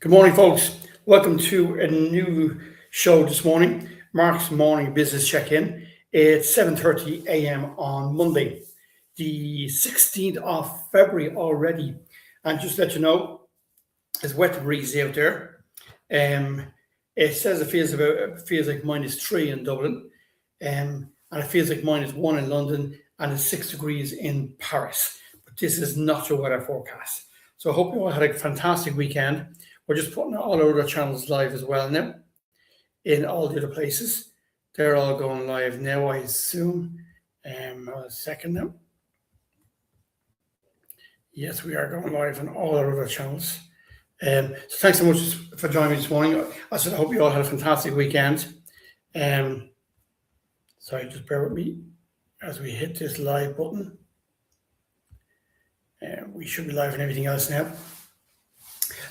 Good morning, folks. Welcome to a new show this morning, Mark's Morning Business Check-in. It's 7:30 a.m. on Monday, the 16th of February already. And just to let you know, it's wet and breezy out there. It says it feels like -3 in Dublin, and it feels like -1 in London, and it's 6 degrees in Paris. But this is not your weather forecast. So I hope you all had a fantastic weekend. We're just putting all our other channels live as well now, in all the other places. They're all going live now, I assume. A second now. Yes, we are going live on all our other channels. So thanks so much for joining me this morning. I hope you all had a fantastic weekend. Sorry, just bear with me as we hit this live button. We should be live and everything else now.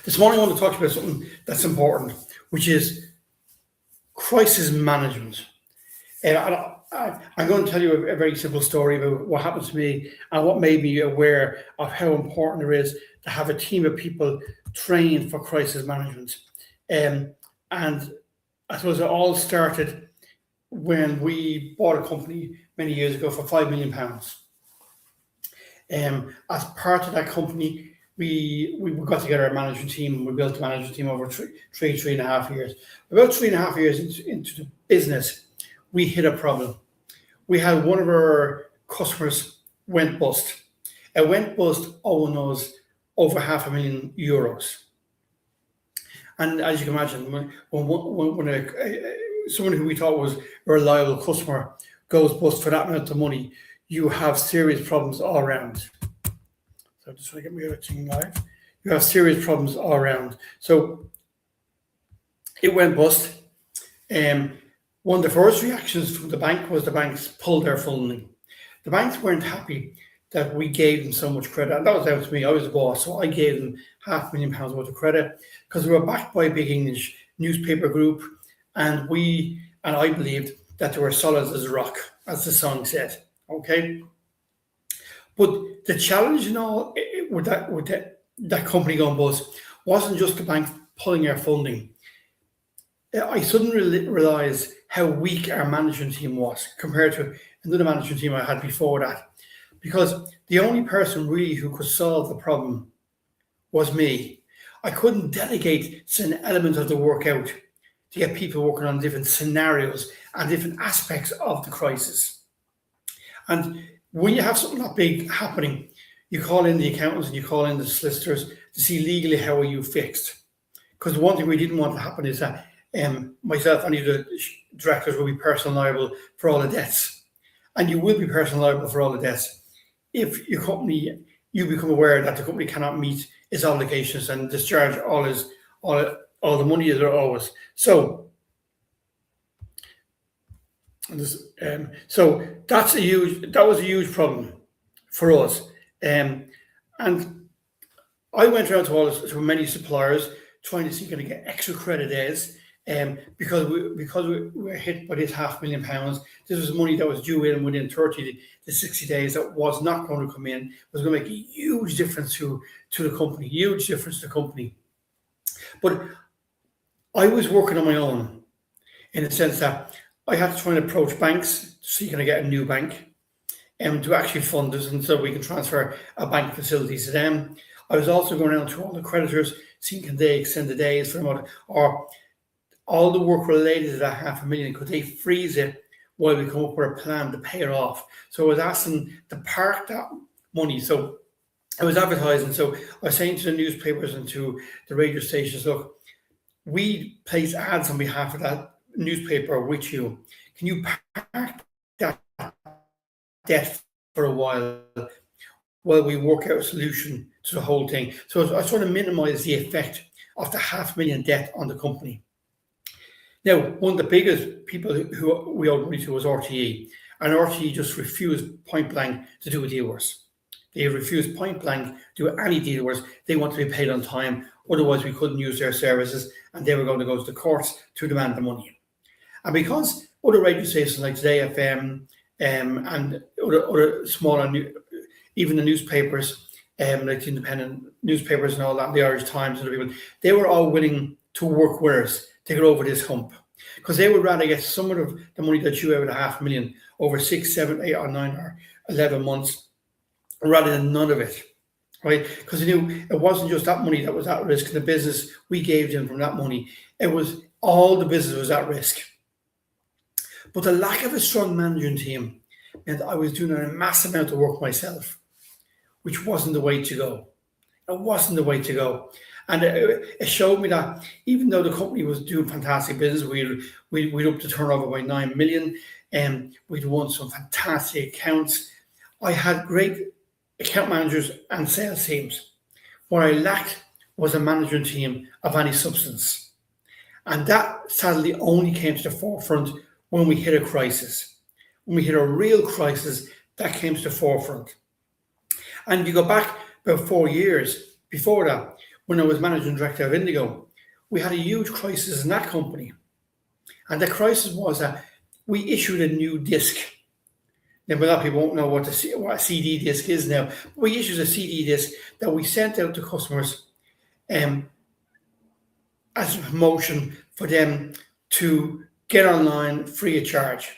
This morning I want to talk about something that's important, which is crisis management. I'm going to tell you a very simple story about what happened to me and what made me aware of how important it is to have a team of people trained for crisis management. And I suppose it all started when we bought a company many years ago for £5 million. As part of that company, we got together a management team, and we built a management team over three and a half years. About 3.5 years into the business, we hit a problem. We had one of our customers went bust. It went bust owing us over €500,000. And as you can imagine, when someone who we thought was a reliable customer goes bust for that amount of money, you have serious problems all around. So just want to get my other thing live. You have serious problems all around. So it went bust. One of the first reactions from the bank was the banks pulled their funding. The banks weren't happy that we gave them so much credit. And that was down to me. I was the boss, so I gave them £500,000 worth of credit because we were backed by a big English newspaper group, and I believed that they were solid as a rock, as the song said. Okay. But the challenge in all with that company going bust wasn't just the bank pulling our funding. I suddenly realised how weak our management team was compared to another management team I had before that. Because the only person really who could solve the problem was me. I couldn't delegate an element of the work out to get people working on different scenarios and different aspects of the crisis. And when you have something that big happening, you call in the accountants and you call in the solicitors to see legally how are you fixed. Because one thing we didn't want to happen is that myself and the directors will be personally liable for all the debts. And you will be personally liable for all the debts if your company, you become aware that the company cannot meet its obligations and discharge all the money that are owes. So that was a huge problem for us. And I went around to many suppliers trying to see can I get extra credit days. Because we were hit by this £500,000, this was money that was due in within 30 to 60 days that was not going to come in. It was going to make a huge difference to the company, But I was working on my own in the sense that I had to try and approach banks to see can I get a new bank and to actually fund us, and so we can transfer a bank facilities to them. I was also going around to all the creditors, seeing can they extend the days for them, or all the work related to that £500,000, could they freeze it while we come up with a plan to pay it off? So I was asking to park that money. So I was advertising. So I was saying to the newspapers and to the radio stations, look, we place ads on behalf of that newspaper with you. Can you park that debt for a while we work out a solution to the whole thing? So I was trying to minimise the effect of the £500,000 debt on the company. Now, one of the biggest people who we owed money to was RTE, and RTE just refused point blank to do a deal with us. They refused point blank to do any deal with us. They wanted to be paid on time, otherwise we couldn't use their services, and they were going to go to the courts to demand the money. And because other radio stations like Today FM and other smaller, even the newspapers, like the independent newspapers and all that, the Irish Times and other people, they were all willing to work with us to get over this hump, because they would rather get some of the money that you have at $500,000 over 6, 7, 8, or 9 or 11 months, rather than none of it, right? Because they knew it wasn't just that money that was at risk. The business we gave them from that money, it was all the business was at risk. But the lack of a strong management team meant I was doing a massive amount of work myself, which wasn't the way to go. It wasn't the way to go. And it showed me that even though the company was doing fantastic business, we'd up to turnover by 9 million, and we'd won some fantastic accounts. I had great account managers and sales teams. What I lacked was a management team of any substance. And that sadly only came to the forefront when we hit a crisis. When we hit a real crisis, that came to the forefront. And if you go back about 4 years before that, when I was managing director of Indigo, we had a huge crisis in that company. And the crisis was that we issued a new disc. Now, a lot of people won't know what a CD disc is now. We issued a CD disc that we sent out to customers as a promotion for them to get online free of charge.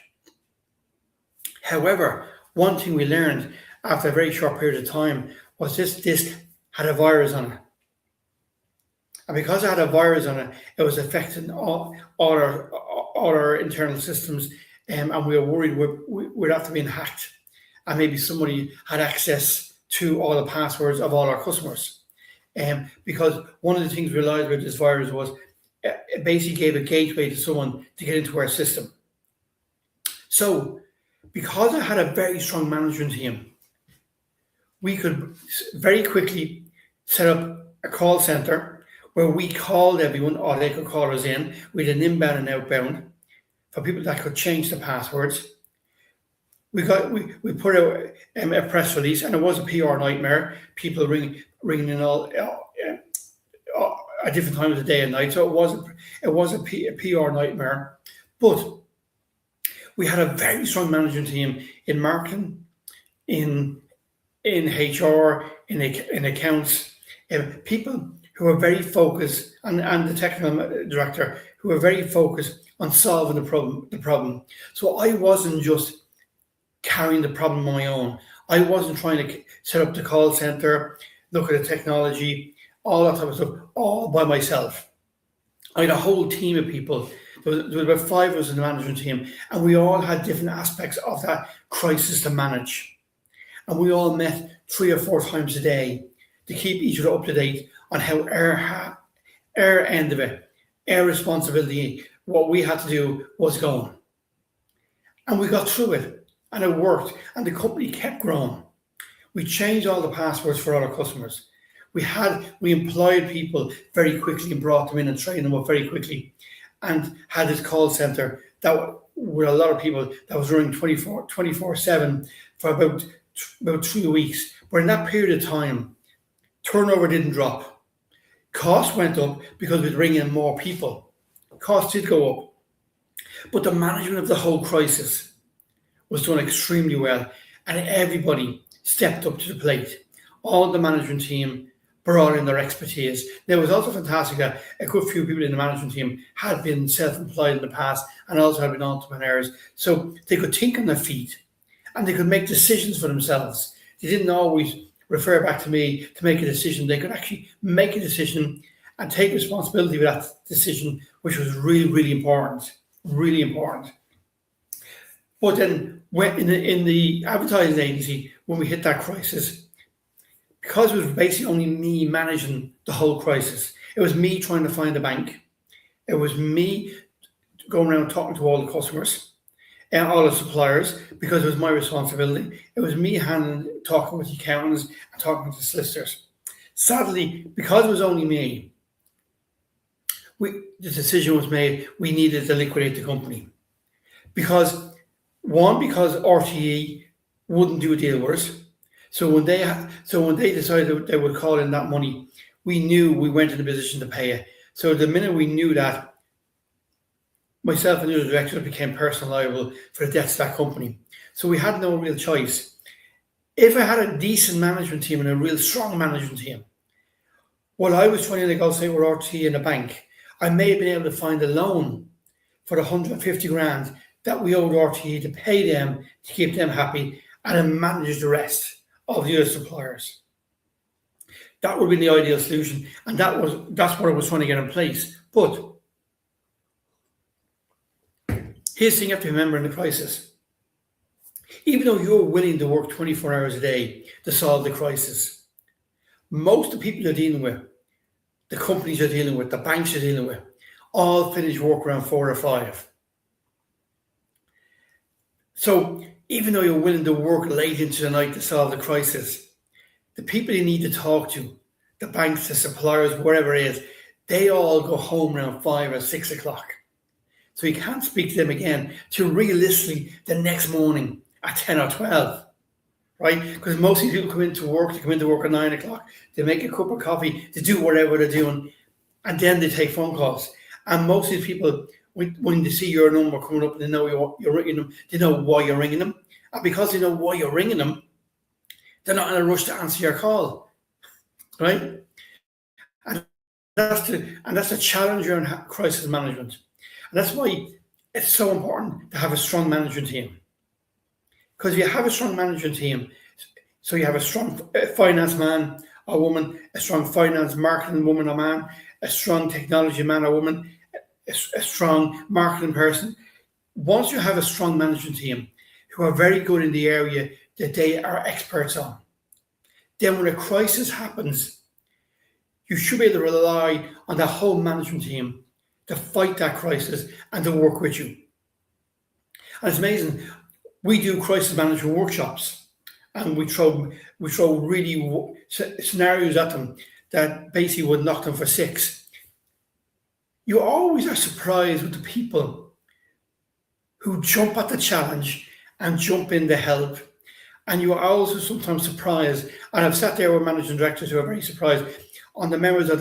However, one thing we learned after a very short period of time was this disc had a virus on it. And because it had a virus on it, it was affecting all our internal systems, and we were worried we'd have to be hacked, and maybe somebody had access to all the passwords of all our customers. Because one of the things we realized with this virus was it basically gave a gateway to someone to get into our system. So, because I had a very strong management team, we could very quickly set up a call center where we called everyone, or they could call us in. We had an inbound and outbound for people that could change the passwords. We put out a press release, and it was a PR nightmare. People ringing in all at different times of the day and night. So it was a PR nightmare. But we had a very strong management team in marketing, in HR, in accounts, people who were very focused, and the technical director, who were very focused on solving the problem. So I wasn't just carrying the problem on my own. I wasn't trying to set up the call center, look at the technology, all that type of stuff, all by myself. I had a whole team of people. There was about 5 of us in the management team, and we all had different aspects of that crisis to manage. And we all met 3 or 4 times a day to keep each other up to date on how our end of it, our responsibility, what we had to do was going. And we got through it, and it worked, and the company kept growing. We changed all the passwords for all our customers. We employed people very quickly and brought them in and trained them up very quickly, and had this call center that with a lot of people that was running 24/7 for about 3 weeks. But in that period of time, turnover didn't drop. Costs went up because we'd bring in more people. Costs did go up. But the management of the whole crisis was done extremely well, and everybody stepped up to the plate. All the management team brought in their expertise. Now, it was also fantastic that a good few people in the management team had been self-employed in the past and also had been entrepreneurs. So they could think on their feet and they could make decisions for themselves. They didn't always refer back to me to make a decision. They could actually make a decision and take responsibility for that decision, which was really, really important. Really important. But then in the advertising agency, when we hit that crisis, because it was basically only me managing the whole crisis, it was me trying to find a bank. It was me going around talking to all the customers and all the suppliers, because it was my responsibility. It was me talking with the accountants and talking to the solicitors. Sadly, because it was only me, the decision was made, we needed to liquidate the company. Because RTE wouldn't do a deal with us. So when they decided they would call in that money, we knew we weren't in a position to pay it. So the minute we knew that, myself and the other directors became personally liable for the debts of that company. So we had no real choice. If I had a decent management team and a real strong management team, while I was trying to negotiate with RT in a bank, I may have been able to find a loan for the 150 grand that we owed RT to pay them to keep them happy and then manage the rest of the other suppliers. That would be the ideal solution, and that's what I was trying to get in place. But here's the thing you have to remember in the crisis. Even though you're willing to work 24 hours a day to solve the crisis, most of the people you're dealing with, the companies you're dealing with, the banks you're dealing with, all finish work around 4 or 5. So even though you're willing to work late into the night to solve the crisis, the people you need to talk to, the banks, the suppliers, wherever it is, they all go home around 5 or 6 o'clock. So you can't speak to them again till realistically the next morning at 10 or 12, right? Because most of these people come into work at 9 o'clock, they make a cup of coffee, they do whatever they're doing, and then they take phone calls. And most of these people, when they see your number coming up and they know you're ringing them, they know why you're ringing them. And because they know why you're ringing them, they're not in a rush to answer your call, right? And that's the challenge around crisis management. And that's why it's so important to have a strong management team. Because if you have a strong management team, so you have a strong finance man or woman, a strong finance marketing woman or man, a strong technology man or woman, a strong marketing person. Once you have a strong management team who are very good in the area that they are experts on, then when a crisis happens, you should be able to rely on the whole management team to fight that crisis and to work with you. And it's amazing. We do crisis management workshops, and we throw really scenarios at them that basically would knock them for 6. You always are surprised with the people who jump at the challenge and jump in to help. And you are also sometimes surprised, and I've sat there with managing directors who are very surprised on the members of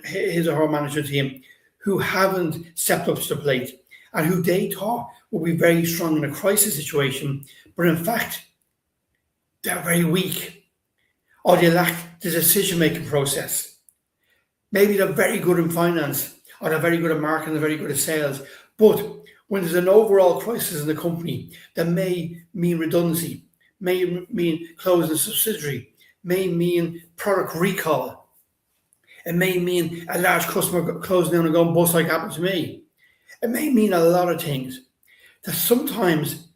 his or her management team who haven't stepped up to the plate and who they thought would be very strong in a crisis situation, but in fact, they're very weak, or they lack the decision-making process. Maybe they're very good in finance, or they're very good at marketing, they're very good at sales, but when there's an overall crisis in the company that may mean redundancy, may mean closing a subsidiary, may mean product recall, it may mean a large customer closing down and going bust like happened to me. It may mean a lot of things. That sometimes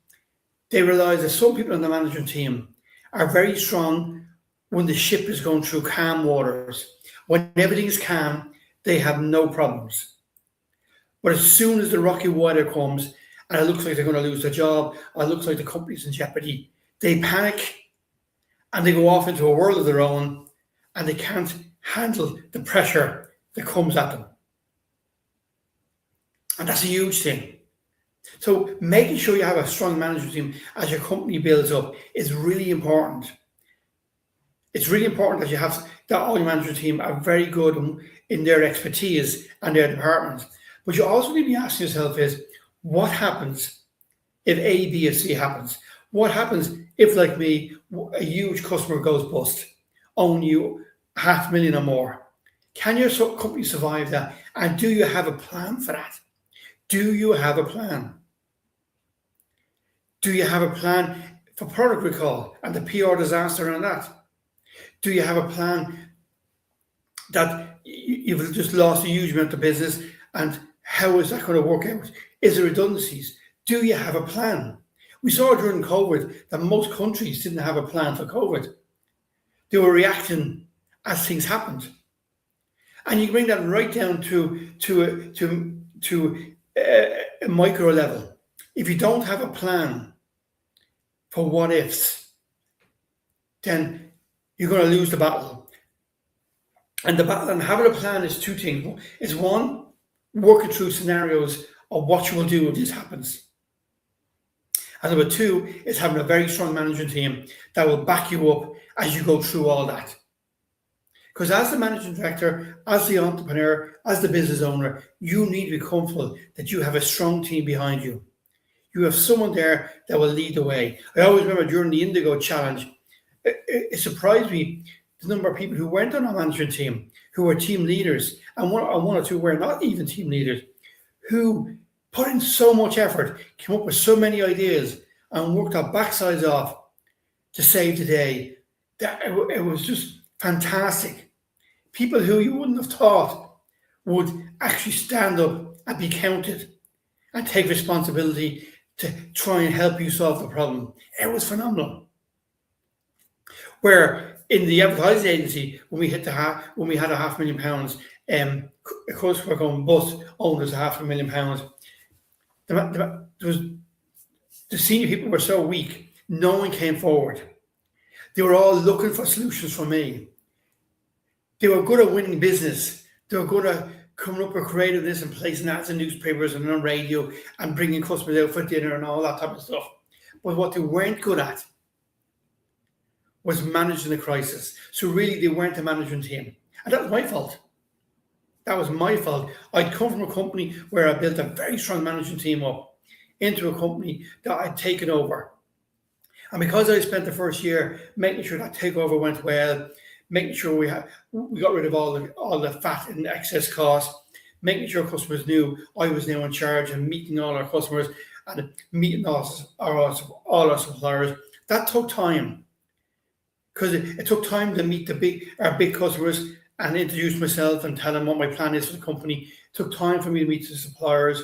they realize that some people on the management team are very strong when the ship is going through calm waters. When everything is calm, they have no problems. But as soon as the rocky water comes and it looks like they're going to lose their job, or it looks like the company's in jeopardy, they panic and they go off into a world of their own, and they can't handle the pressure that comes at them. And that's a huge thing. So making sure you have a strong management team as your company builds up is really important. It's really important that all your management team are very good in their expertise and their departments. But you also need to be asking yourself is, what happens if A, B, or C happens? What happens if, like me, a huge customer goes bust, own you $500,000 or more? Can your company survive that? And do you have a plan for that? Do you have a plan? Do you have a plan for product recall and the PR disaster and that? Do you have a plan that you've just lost a huge amount of business, and how is that going to work out? Is there redundancies? Do you have a plan? We saw during COVID that most countries didn't have a plan for COVID. They were reacting as things happened. And you can bring that right down to a micro level. If you don't have a plan for what ifs, then you're going to lose the battle. And having a plan is 2 things. It's 1, working through scenarios of what you will do if this happens. And number 2 is having a very strong management team that will back you up as you go through all that. Because as the managing director, as the entrepreneur, as the business owner, you need to be comfortable that you have a strong team behind you. You have someone there that will lead the way. I always remember during the Indigo Challenge, it surprised me the number of people who weren't on our management team, who were team leaders, and one or two were not even team leaders, who put in so much effort, came up with so many ideas, and worked our backsides off to save the day. That it was just fantastic. People who you wouldn't have thought would actually stand up and be counted and take responsibility to try and help you solve the problem. It was phenomenal. Where in the advertising agency, when we had £500,000, of course we're going bust owners £500,000. The senior people were so weak, no one came forward. They were all looking for solutions from me. They were good at winning business. They were good at coming up with creativeness and placing ads in newspapers and on radio and bringing customers out for dinner and all that type of stuff. But what they weren't good at was managing the crisis. So really, they weren't a management team. And that was my fault. That was my fault. I'd come from a company where I built a very strong management team up into a company that I'd taken over. And because I spent the first year making sure that takeover went well, making sure we got rid of all the fat and excess costs, making sure customers knew I was now in charge and meeting all our customers and meeting all our suppliers, that took time. Because it took time to meet our big customers and introduce myself and tell them what my plan is for the company. It took time for me to meet the suppliers.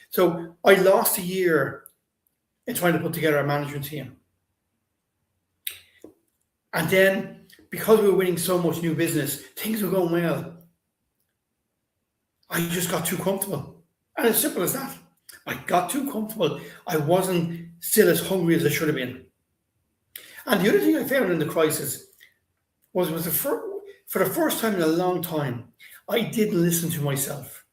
So I lost a year in trying to put together a management team. And then, because we were winning so much new business, things were going well. I just got too comfortable. And as simple as that. I got too comfortable. I wasn't still as hungry as I should have been. And the other thing I found in the crisis was for the first time in a long time, I didn't listen to myself.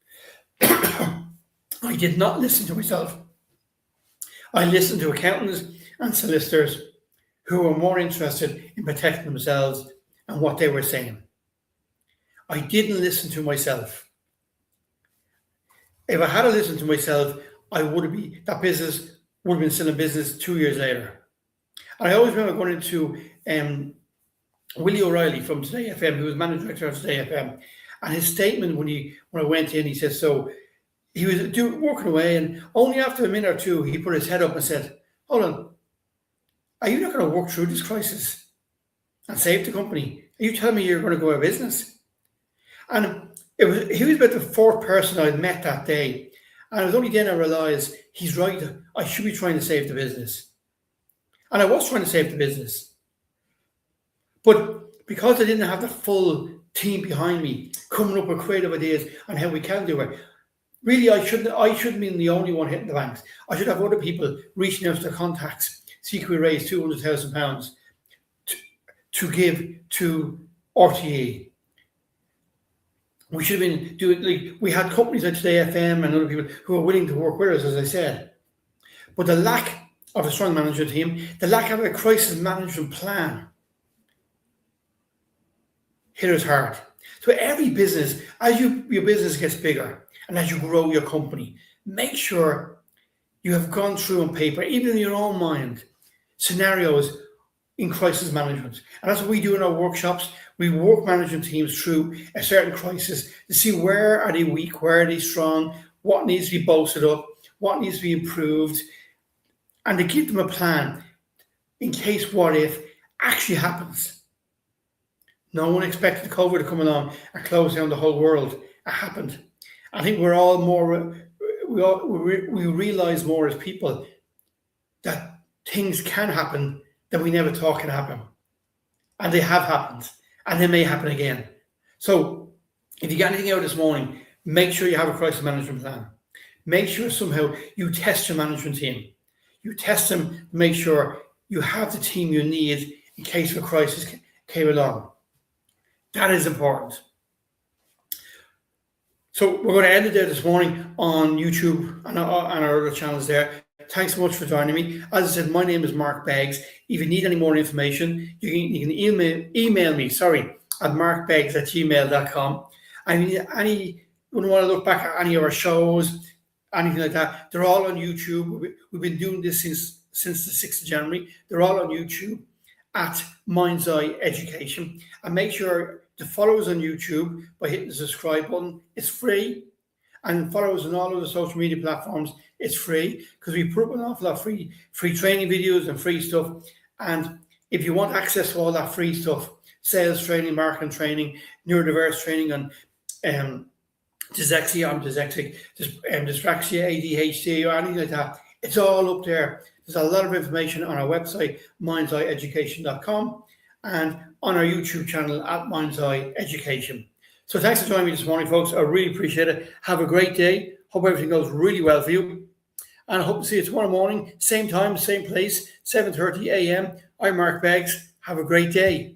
I did not listen to myself. I listened to accountants and solicitors who were more interested in protecting themselves and what they were saying. I didn't listen to myself. If I had listened to myself, that business would have been still in business 2 years later. And I always remember going into Willie O'Reilly from Today FM, who was managing director of Today FM, and his statement when I went in, he said, so he was working away, and only after a minute or two, he put his head up and said, hold on, are you not going to work through this crisis and save the company? Are you telling me you're going to go out of business? And he was about the fourth person I'd met that day. And it was only then I realized he's right. I should be trying to save the business. And I was trying to save the business. But because I didn't have the full team behind me, coming up with creative ideas on how we can do it, really I shouldn't be the only one hitting the banks. I should have other people reaching out to their contacts, see if we raise £200,000 to give to RTE. We should have been doing, we had companies like Today FM and other people who were willing to work with us, as I said. But the lack of a strong management team, the lack of a crisis management plan hit us hard. So every business, as your business gets bigger and as you grow your company, make sure you have gone through on paper, even in your own mind, scenarios in crisis management. And that's what we do in our workshops. We work management teams through a certain crisis to see where are they weak, where are they strong, what needs to be bolstered up, what needs to be improved, and to give them a plan in case what if actually happens. No one expected COVID to come along and close down the whole world. It happened. I think we're all more, we realize more as people that things can happen that we never thought can happen. And they have happened. And they may happen again. So if you get anything out this morning, make sure you have a crisis management plan. Make sure somehow you test your management team. You test them to make sure you have the team you need in case a crisis came along. That is important. So we're going to end it there this morning on YouTube and our other channels there. Thanks so much for joining me. As I said, my name is Mark Beggs. If you need any more information, you can email me, at markbeggs@gmail.com. And you want to look back at any of our shows, anything like that, they're all on YouTube. We've been doing this since the 6th of January. They're all on YouTube. at Mind's Eye Education. And make sure to follow us on YouTube by hitting the subscribe button. It's free. And follow us on all of the social media platforms. It's free because we put up an awful lot of free training videos and free stuff. And if you want access to all that free stuff, sales training, marketing training, neurodiverse training on dyslexia, I'm dyslexic, dyspraxia, ADHD, or anything like that, it's all up there. There's a lot of information on our website, mindseyeeducation.com, and on our YouTube channel at Mind's Eye Education. So thanks for joining me this morning, folks. I really appreciate it. Have a great day. Hope everything goes really well for you. And I hope to see you tomorrow morning, same time, same place, 7:30 a.m. I'm Mark Beggs. Have a great day.